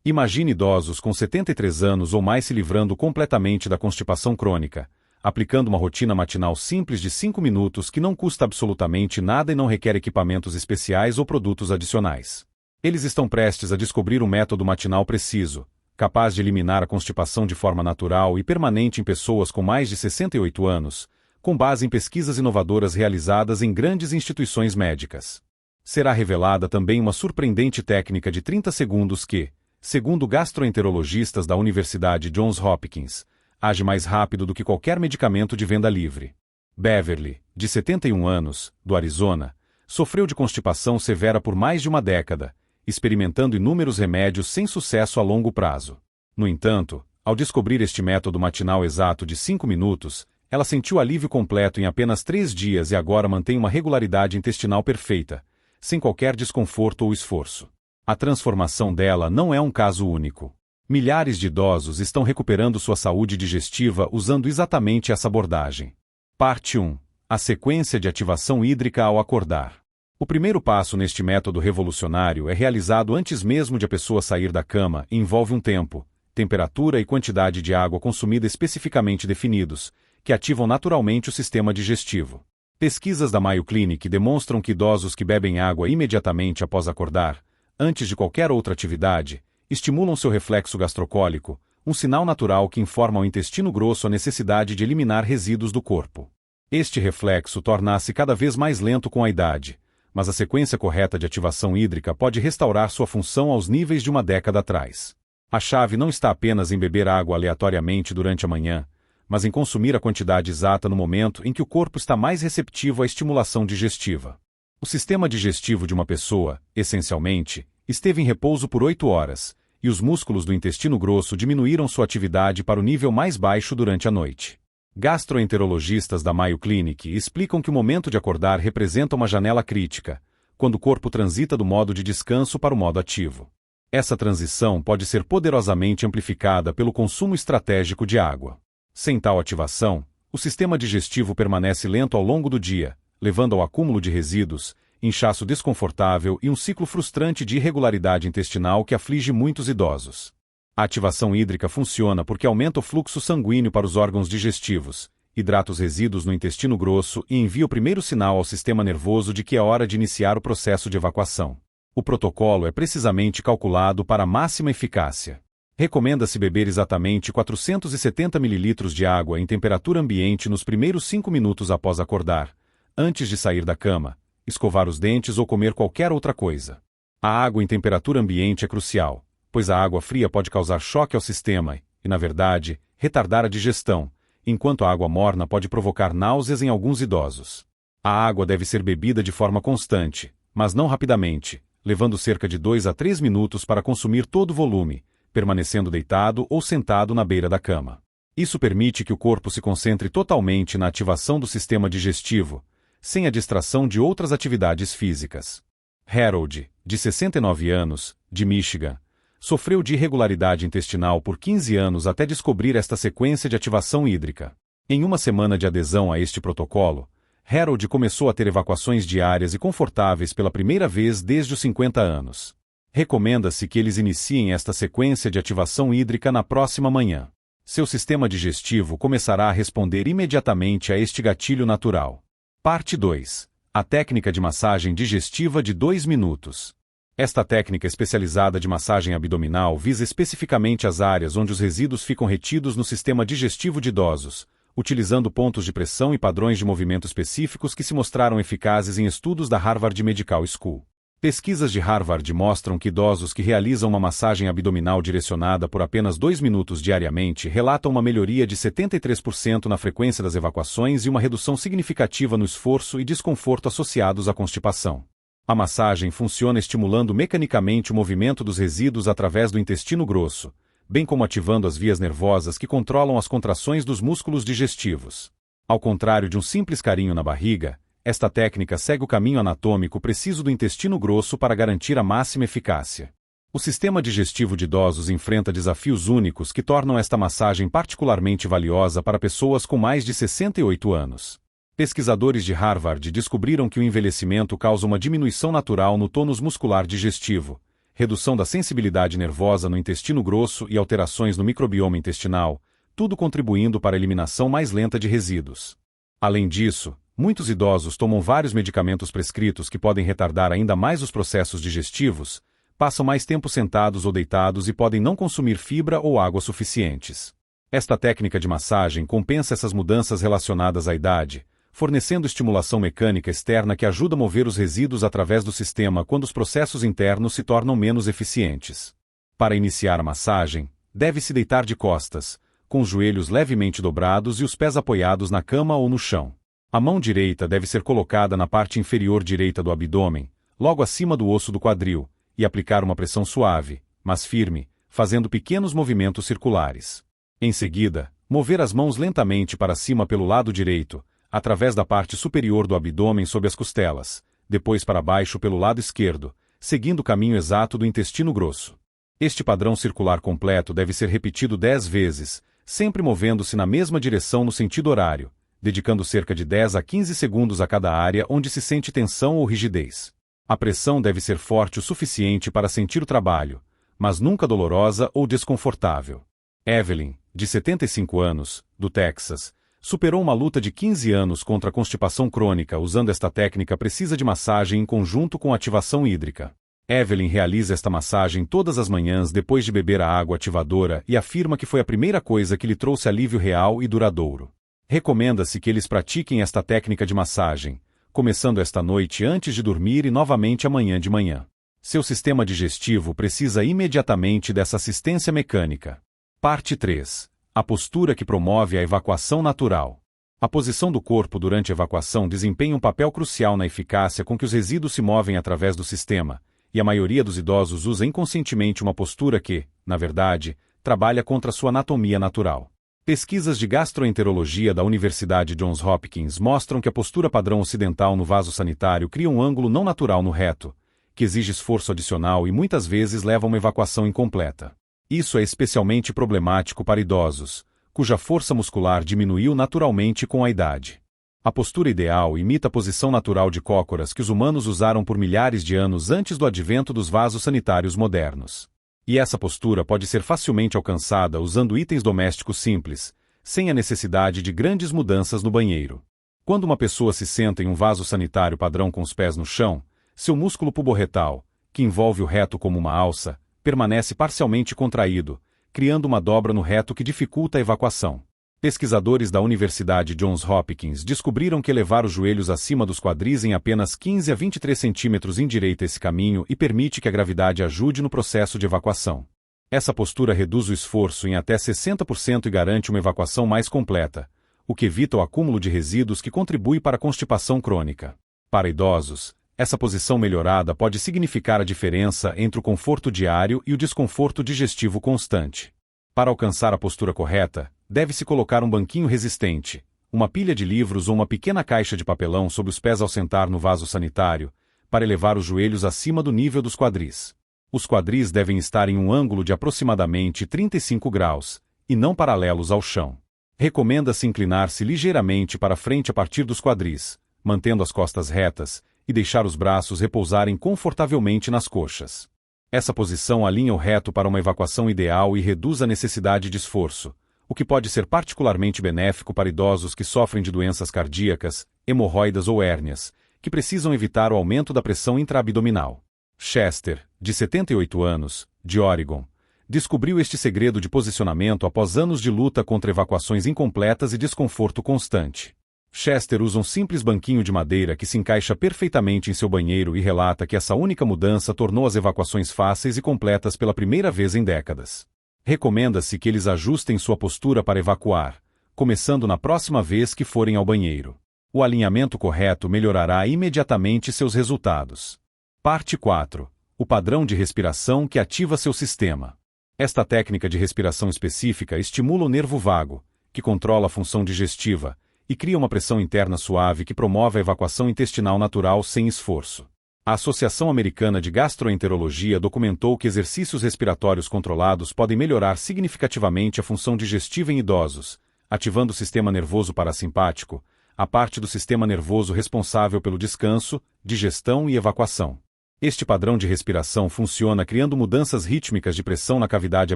Imagine idosos com 73 anos ou mais se livrando completamente da constipação crônica, aplicando uma rotina matinal simples de 5 minutos que não custa absolutamente nada e não requer equipamentos especiais ou produtos adicionais. Eles estão prestes a descobrir um método matinal preciso, capaz de eliminar a constipação de forma natural e permanente em pessoas com mais de 68 anos, com base em pesquisas inovadoras realizadas em grandes instituições médicas. Será revelada também uma surpreendente técnica de 30 segundos que, segundo gastroenterologistas da Universidade Johns Hopkins, age mais rápido do que qualquer medicamento de venda livre. Beverly, de 71 anos, do Arizona, sofreu de constipação severa por mais de uma década, experimentando inúmeros remédios sem sucesso a longo prazo. No entanto, ao descobrir este método matinal exato de 5 minutos, ela sentiu alívio completo em apenas 3 dias e agora mantém uma regularidade intestinal perfeita, sem qualquer desconforto ou esforço. A transformação dela não é um caso único. Milhares de idosos estão recuperando sua saúde digestiva usando exatamente essa abordagem. Parte 1. A sequência de ativação hídrica ao acordar. O primeiro passo neste método revolucionário é realizado antes mesmo de a pessoa sair da cama e envolve um tempo, temperatura e quantidade de água consumida especificamente definidos, que ativam naturalmente o sistema digestivo. Pesquisas da Mayo Clinic demonstram que idosos que bebem água imediatamente após acordar, antes de qualquer outra atividade, estimulam seu reflexo gastrocólico, um sinal natural que informa ao intestino grosso a necessidade de eliminar resíduos do corpo. Este reflexo torna-se cada vez mais lento com a idade, mas a sequência correta de ativação hídrica pode restaurar sua função aos níveis de uma década atrás. A chave não está apenas em beber água aleatoriamente durante a manhã, mas em consumir a quantidade exata no momento em que o corpo está mais receptivo à estimulação digestiva. O sistema digestivo de uma pessoa, essencialmente, esteve em repouso por 8 horas, e os músculos do intestino grosso diminuíram sua atividade para o nível mais baixo durante a noite. Gastroenterologistas da Mayo Clinic explicam que o momento de acordar representa uma janela crítica, quando o corpo transita do modo de descanso para o modo ativo. Essa transição pode ser poderosamente amplificada pelo consumo estratégico de água. Sem tal ativação, o sistema digestivo permanece lento ao longo do dia, levando ao acúmulo de resíduos, inchaço desconfortável e um ciclo frustrante de irregularidade intestinal que aflige muitos idosos. A ativação hídrica funciona porque aumenta o fluxo sanguíneo para os órgãos digestivos, hidrata os resíduos no intestino grosso e envia o primeiro sinal ao sistema nervoso de que é hora de iniciar o processo de evacuação. O protocolo é precisamente calculado para máxima eficácia. Recomenda-se beber exatamente 470 ml de água em temperatura ambiente nos primeiros 5 minutos após acordar, antes de sair da cama, escovar os dentes ou comer qualquer outra coisa. A água em temperatura ambiente é crucial, pois a água fria pode causar choque ao sistema e, na verdade, retardar a digestão, enquanto a água morna pode provocar náuseas em alguns idosos. A água deve ser bebida de forma constante, mas não rapidamente, levando cerca de 2 a 3 minutos para consumir todo o volume, permanecendo deitado ou sentado na beira da cama. Isso permite que o corpo se concentre totalmente na ativação do sistema digestivo, sem a distração de outras atividades físicas. Harold, de 69 anos, de Michigan, sofreu de irregularidade intestinal por 15 anos até descobrir esta sequência de ativação hídrica. Em uma semana de adesão a este protocolo, Harold começou a ter evacuações diárias e confortáveis pela primeira vez desde os 50 anos. Recomenda-se que eles iniciem esta sequência de ativação hídrica na próxima manhã. Seu sistema digestivo começará a responder imediatamente a este gatilho natural. Parte 2. A técnica de massagem digestiva de 2 minutos. Esta técnica especializada de massagem abdominal visa especificamente as áreas onde os resíduos ficam retidos no sistema digestivo de idosos, utilizando pontos de pressão e padrões de movimento específicos que se mostraram eficazes em estudos da Harvard Medical School. Pesquisas de Harvard mostram que idosos que realizam uma massagem abdominal direcionada por apenas 2 minutos diariamente relatam uma melhoria de 73% na frequência das evacuações e uma redução significativa no esforço e desconforto associados à constipação. A massagem funciona estimulando mecanicamente o movimento dos resíduos através do intestino grosso, bem como ativando as vias nervosas que controlam as contrações dos músculos digestivos. Ao contrário de um simples carinho na barriga, esta técnica segue o caminho anatômico preciso do intestino grosso para garantir a máxima eficácia. O sistema digestivo de idosos enfrenta desafios únicos que tornam esta massagem particularmente valiosa para pessoas com mais de 68 anos. Pesquisadores de Harvard descobriram que o envelhecimento causa uma diminuição natural no tônus muscular digestivo, redução da sensibilidade nervosa no intestino grosso e alterações no microbioma intestinal, tudo contribuindo para a eliminação mais lenta de resíduos. Além disso, muitos idosos tomam vários medicamentos prescritos que podem retardar ainda mais os processos digestivos, passam mais tempo sentados ou deitados e podem não consumir fibra ou água suficientes. Esta técnica de massagem compensa essas mudanças relacionadas à idade, fornecendo estimulação mecânica externa que ajuda a mover os resíduos através do sistema quando os processos internos se tornam menos eficientes. Para iniciar a massagem, deve-se deitar de costas, com os joelhos levemente dobrados e os pés apoiados na cama ou no chão. A mão direita deve ser colocada na parte inferior direita do abdômen, logo acima do osso do quadril, e aplicar uma pressão suave, mas firme, fazendo pequenos movimentos circulares. Em seguida, mover as mãos lentamente para cima pelo lado direito, através da parte superior do abdômen sob as costelas, depois para baixo pelo lado esquerdo, seguindo o caminho exato do intestino grosso. Este padrão circular completo deve ser repetido 10 vezes, sempre movendo-se na mesma direção no sentido horário, dedicando cerca de 10 a 15 segundos a cada área onde se sente tensão ou rigidez. A pressão deve ser forte o suficiente para sentir o trabalho, mas nunca dolorosa ou desconfortável. Evelyn, de 75 anos, do Texas, superou uma luta de 15 anos contra a constipação crônica usando esta técnica precisa de massagem em conjunto com ativação hídrica. Evelyn realiza esta massagem todas as manhãs depois de beber a água ativadora e afirma que foi a primeira coisa que lhe trouxe alívio real e duradouro. Recomenda-se que eles pratiquem esta técnica de massagem, começando esta noite antes de dormir e novamente amanhã de manhã. Seu sistema digestivo precisa imediatamente dessa assistência mecânica. Parte 3. A postura que promove a evacuação natural. A posição do corpo durante a evacuação desempenha um papel crucial na eficácia com que os resíduos se movem através do sistema, e a maioria dos idosos usa inconscientemente uma postura que, na verdade, trabalha contra sua anatomia natural. Pesquisas de gastroenterologia da Universidade Johns Hopkins mostram que a postura padrão ocidental no vaso sanitário cria um ângulo não natural no reto, que exige esforço adicional e muitas vezes leva a uma evacuação incompleta. Isso é especialmente problemático para idosos, cuja força muscular diminuiu naturalmente com a idade. A postura ideal imita a posição natural de cócoras que os humanos usaram por milhares de anos antes do advento dos vasos sanitários modernos. E essa postura pode ser facilmente alcançada usando itens domésticos simples, sem a necessidade de grandes mudanças no banheiro. Quando uma pessoa se senta em um vaso sanitário padrão com os pés no chão, seu músculo puborretal, que envolve o reto como uma alça, permanece parcialmente contraído, criando uma dobra no reto que dificulta a evacuação. Pesquisadores da Universidade Johns Hopkins descobriram que elevar os joelhos acima dos quadris em apenas 15 a 23 centímetros endireita esse caminho e permite que a gravidade ajude no processo de evacuação. Essa postura reduz o esforço em até 60% e garante uma evacuação mais completa, o que evita o acúmulo de resíduos que contribui para a constipação crônica. Para idosos, essa posição melhorada pode significar a diferença entre o conforto diário e o desconforto digestivo constante. Para alcançar a postura correta, deve-se colocar um banquinho resistente, uma pilha de livros ou uma pequena caixa de papelão sob os pés ao sentar no vaso sanitário, para elevar os joelhos acima do nível dos quadris. Os quadris devem estar em um ângulo de aproximadamente 35 graus, e não paralelos ao chão. Recomenda-se inclinar-se ligeiramente para frente a partir dos quadris, mantendo as costas retas, e deixar os braços repousarem confortavelmente nas coxas. Essa posição alinha o reto para uma evacuação ideal e reduz a necessidade de esforço, o que pode ser particularmente benéfico para idosos que sofrem de doenças cardíacas, hemorroidas ou hérnias, que precisam evitar o aumento da pressão intraabdominal. Chester, de 78 anos, de Oregon, descobriu este segredo de posicionamento após anos de luta contra evacuações incompletas e desconforto constante. Chester usa um simples banquinho de madeira que se encaixa perfeitamente em seu banheiro e relata que essa única mudança tornou as evacuações fáceis e completas pela primeira vez em décadas. Recomenda-se que eles ajustem sua postura para evacuar, começando na próxima vez que forem ao banheiro. O alinhamento correto melhorará imediatamente seus resultados. Parte 4. O padrão de respiração que ativa seu sistema. Esta técnica de respiração específica estimula o nervo vago, que controla a função digestiva, e cria uma pressão interna suave que promove a evacuação intestinal natural sem esforço. A Associação Americana de Gastroenterologia documentou que exercícios respiratórios controlados podem melhorar significativamente a função digestiva em idosos, ativando o sistema nervoso parasimpático, a parte do sistema nervoso responsável pelo descanso, digestão e evacuação. Este padrão de respiração funciona criando mudanças rítmicas de pressão na cavidade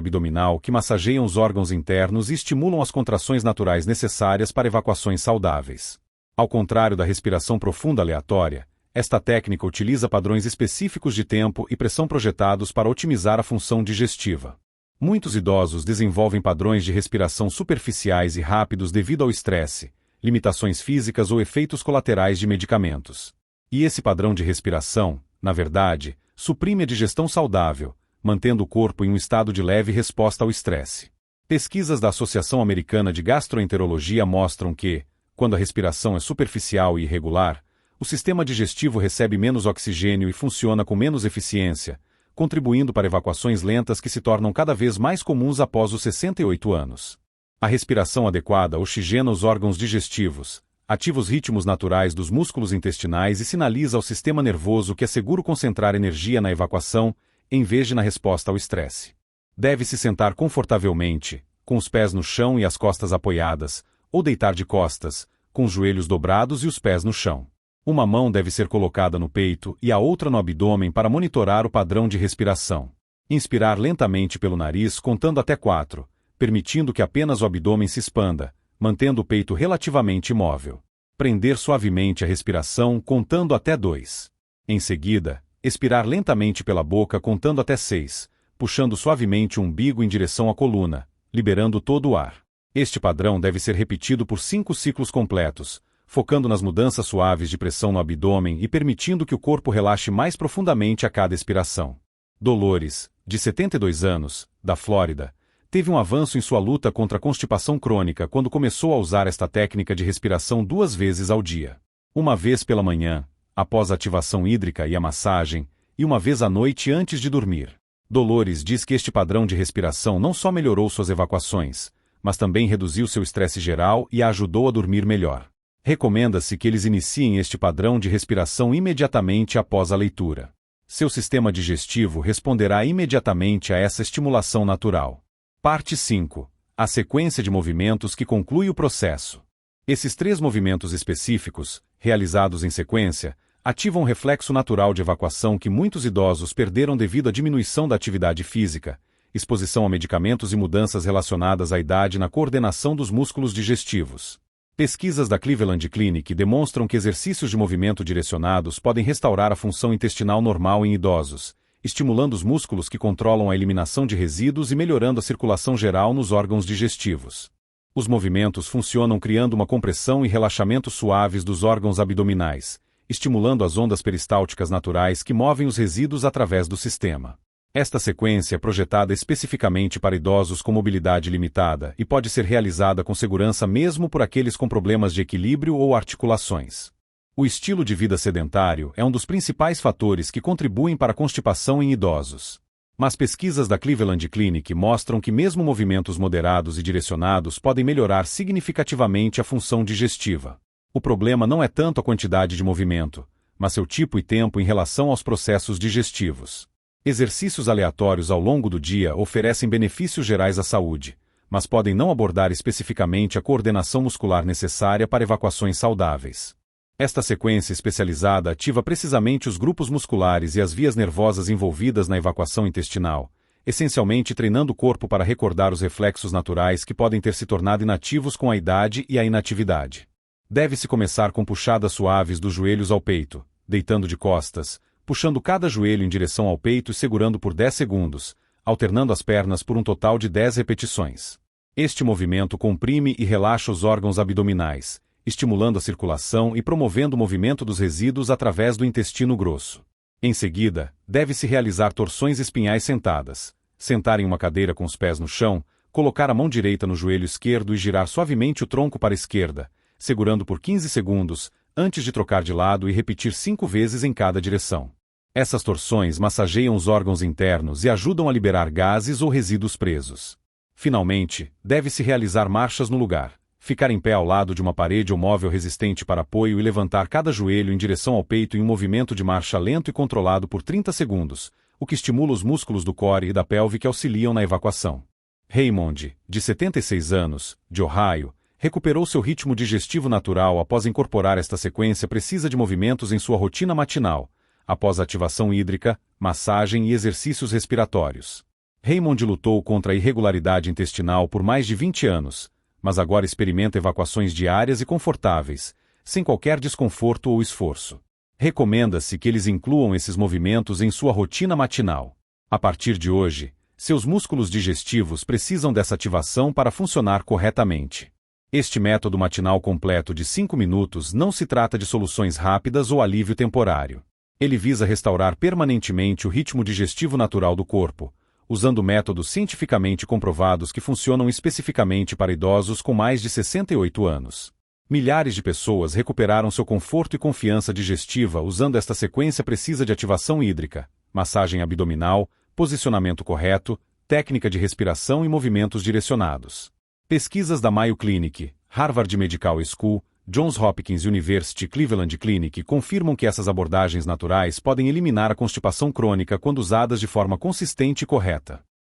abdominal que massageiam os órgãos internos e estimulam as contrações naturais necessárias para evacuações saudáveis. Ao contrário da respiração profunda aleatória, esta técnica utiliza padrões específicos de tempo e pressão projetados para otimizar a função digestiva. Muitos idosos desenvolvem padrões de respiração superficiais e rápidos devido ao estresse, limitações físicas ou efeitos colaterais de medicamentos. E esse padrão de respiração, na verdade, suprime a digestão saudável, mantendo o corpo em um estado de leve resposta ao estresse. Pesquisas da Associação Americana de Gastroenterologia mostram que, quando a respiração é superficial e irregular, o sistema digestivo recebe menos oxigênio e funciona com menos eficiência, contribuindo para evacuações lentas que se tornam cada vez mais comuns após os 68 anos. A respiração adequada oxigena os órgãos digestivos, ativa os ritmos naturais dos músculos intestinais e sinaliza ao sistema nervoso que é seguro concentrar energia na evacuação, em vez de na resposta ao estresse. Deve-se sentar confortavelmente, com os pés no chão e as costas apoiadas, ou deitar de costas, com os joelhos dobrados e os pés no chão. Uma mão deve ser colocada no peito e a outra no abdômen para monitorar o padrão de respiração. Inspirar lentamente pelo nariz contando até 4, permitindo que apenas o abdômen se expanda, mantendo o peito relativamente imóvel. Prender suavemente a respiração contando até 2. Em seguida, expirar lentamente pela boca contando até 6, puxando suavemente o umbigo em direção à coluna, liberando todo o ar. Este padrão deve ser repetido por 5 ciclos completos, focando nas mudanças suaves de pressão no abdômen e permitindo que o corpo relaxe mais profundamente a cada expiração. Dolores, de 72 anos, da Flórida, teve um avanço em sua luta contra a constipação crônica quando começou a usar esta técnica de respiração 2 vezes ao dia. Uma vez pela manhã, após a ativação hídrica e a massagem, e uma vez à noite antes de dormir. Dolores diz que este padrão de respiração não só melhorou suas evacuações, mas também reduziu seu estresse geral e a ajudou a dormir melhor. Recomenda-se que eles iniciem este padrão de respiração imediatamente após a leitura. Seu sistema digestivo responderá imediatamente a essa estimulação natural. Parte 5. A sequência de movimentos que conclui o processo. Esses 3 movimentos específicos, realizados em sequência, ativam um reflexo natural de evacuação que muitos idosos perderam devido à diminuição da atividade física, exposição a medicamentos e mudanças relacionadas à idade na coordenação dos músculos digestivos. Pesquisas da Cleveland Clinic demonstram que exercícios de movimento direcionados podem restaurar a função intestinal normal em idosos, estimulando os músculos que controlam a eliminação de resíduos e melhorando a circulação geral nos órgãos digestivos. Os movimentos funcionam criando uma compressão e relaxamento suaves dos órgãos abdominais, estimulando as ondas peristálticas naturais que movem os resíduos através do sistema. Esta sequência é projetada especificamente para idosos com mobilidade limitada e pode ser realizada com segurança mesmo por aqueles com problemas de equilíbrio ou articulações. O estilo de vida sedentário é um dos principais fatores que contribuem para a constipação em idosos. Mas pesquisas da Cleveland Clinic mostram que mesmo movimentos moderados e direcionados podem melhorar significativamente a função digestiva. O problema não é tanto a quantidade de movimento, mas seu tipo e tempo em relação aos processos digestivos. Exercícios aleatórios ao longo do dia oferecem benefícios gerais à saúde, mas podem não abordar especificamente a coordenação muscular necessária para evacuações saudáveis. Esta sequência especializada ativa precisamente os grupos musculares e as vias nervosas envolvidas na evacuação intestinal, essencialmente treinando o corpo para recordar os reflexos naturais que podem ter se tornado inativos com a idade e a inatividade. Deve-se começar com puxadas suaves dos joelhos ao peito, deitando de costas, puxando cada joelho em direção ao peito e segurando por 10 segundos, alternando as pernas por um total de 10 repetições. Este movimento comprime e relaxa os órgãos abdominais, estimulando a circulação e promovendo o movimento dos resíduos através do intestino grosso. Em seguida, deve-se realizar torções espinhais sentadas, sentar em uma cadeira com os pés no chão, colocar a mão direita no joelho esquerdo e girar suavemente o tronco para a esquerda, segurando por 15 segundos, antes de trocar de lado e repetir 5 vezes em cada direção. Essas torções massageiam os órgãos internos e ajudam a liberar gases ou resíduos presos. Finalmente, deve-se realizar marchas no lugar, ficar em pé ao lado de uma parede ou móvel resistente para apoio e levantar cada joelho em direção ao peito em um movimento de marcha lento e controlado por 30 segundos, o que estimula os músculos do core e da pelve que auxiliam na evacuação. Raymond, de 76 anos, de Ohio, recuperou seu ritmo digestivo natural após incorporar esta sequência precisa de movimentos em sua rotina matinal, após ativação hídrica, massagem e exercícios respiratórios. Raymond lutou contra a irregularidade intestinal por mais de 20 anos, mas agora experimenta evacuações diárias e confortáveis, sem qualquer desconforto ou esforço. Recomenda-se que eles incluam esses movimentos em sua rotina matinal. A partir de hoje, seus músculos digestivos precisam dessa ativação para funcionar corretamente. Este método matinal completo de 5 minutos não se trata de soluções rápidas ou alívio temporário. Ele visa restaurar permanentemente o ritmo digestivo natural do corpo, usando métodos cientificamente comprovados que funcionam especificamente para idosos com mais de 68 anos. Milhares de pessoas recuperaram seu conforto e confiança digestiva usando esta sequência precisa de ativação hídrica, massagem abdominal, posicionamento correto, técnica de respiração e movimentos direcionados. Pesquisas da Mayo Clinic, Harvard Medical School, Johns Hopkins University Cleveland Clinic confirmam que essas abordagens naturais podem eliminar a constipação crônica quando usadas de forma consistente e correta.